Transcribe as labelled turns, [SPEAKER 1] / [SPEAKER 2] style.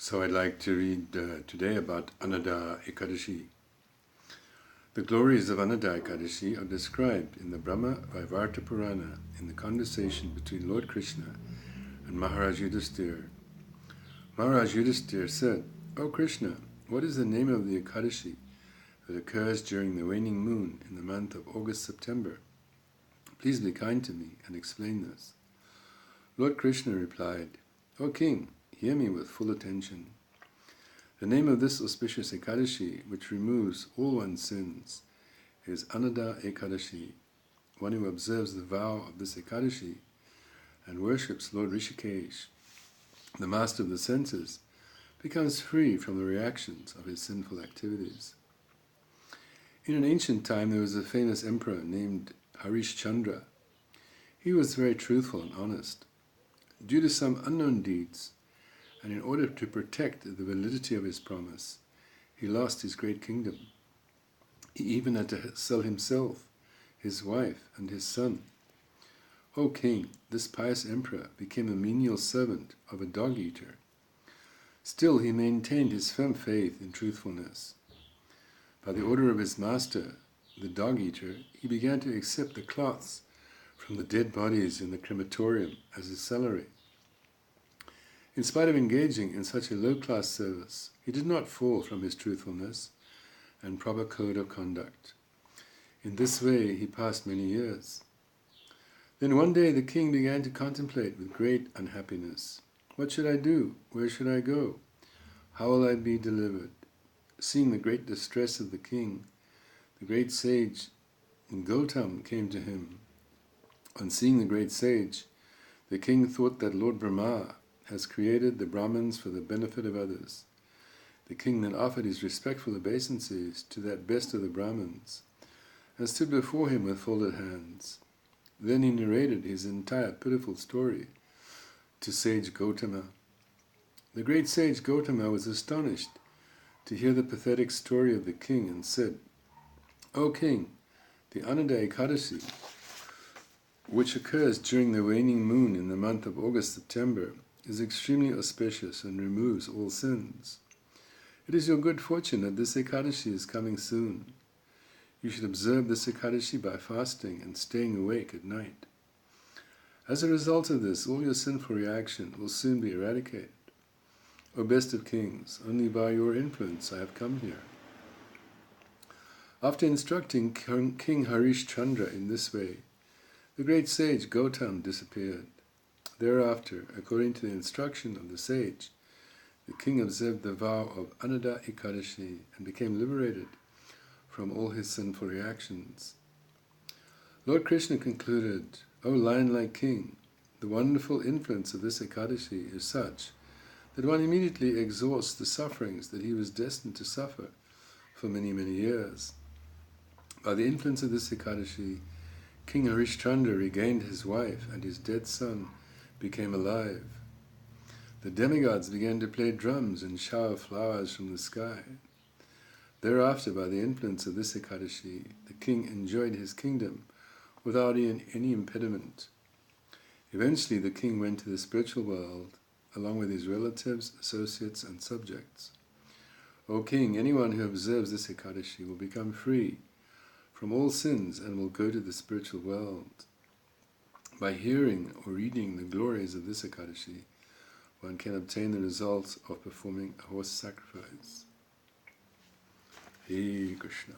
[SPEAKER 1] So I'd like to read today about Annada Ekadashi. The glories of Annada Ekadashi are described in the Brahma Vaivarta Purana in the conversation between Lord Krishna and Maharaj Yudhisthira. Maharaj Yudhisthira said, "O Krishna, what is the name of the Ekadashi that occurs during the waning moon in the month of August-September? Please be kind to me and explain this." Lord Krishna replied, "O King, hear me with full attention. The name of this auspicious Ekadashi, which removes all one's sins, is Annada Ekadashi. One who observes the vow of this Ekadashi and worships Lord Rishikesh, the master of the senses, becomes free from the reactions of his sinful activities." In an ancient time there was a famous emperor named Harish Chandra. He was very truthful and honest. Due to some unknown deeds, and in order to protect the validity of his promise, he lost his great kingdom. He even had to sell himself, his wife, and his son. O king, this pious emperor became a menial servant of a dog-eater. Still he maintained his firm faith in truthfulness. By the order of his master, the dog-eater, he began to accept the cloths from the dead bodies in the crematorium as his salary. In spite of engaging in such a low-class service, he did not fall from his truthfulness and proper code of conduct. In this way he passed many years. Then one day the king began to contemplate with great unhappiness. "What should I do? Where should I go? How will I be delivered?" Seeing the great distress of the king, the great sage Gautam came to him. On seeing the great sage, the king thought that Lord Brahma has created the Brahmins for the benefit of others. The king then offered his respectful obeisances to that best of the Brahmins, and stood before him with folded hands. Then he narrated his entire pitiful story to sage Gautama. The great sage Gautama was astonished to hear the pathetic story of the king and said, "O king, the Annada Ekadashi, which occurs during the waning moon in the month of August-September, is extremely auspicious and removes all sins. It is your good fortune that this Ekadashi is coming soon. You should observe this Ekadashi by fasting and staying awake at night. As a result of this, all your sinful reaction will soon be eradicated. O best of kings, only by your influence I have come here." After instructing King Harish Chandra in this way, the great sage Gautam disappeared. Thereafter, according to the instruction of the sage, the king observed the vow of Annada Ekadashi and became liberated from all his sinful reactions. Lord Krishna concluded, "O lion-like king, the wonderful influence of this Ekadashi is such that one immediately exhausts the sufferings that he was destined to suffer for many, many years. By the influence of this Ekadashi, King Harishchandra regained his wife, and his dead son became alive. The demigods began to play drums and shower flowers from the sky. Thereafter, by the influence of this Ekadashi, the king enjoyed his kingdom without any impediment. Eventually, the king went to the spiritual world, along with his relatives, associates, and subjects. O king, anyone who observes this Ekadashi will become free from all sins and will go to the spiritual world. By hearing or reading the glories of this Ekadashi, one can obtain the results of performing a horse sacrifice." Hare Krishna.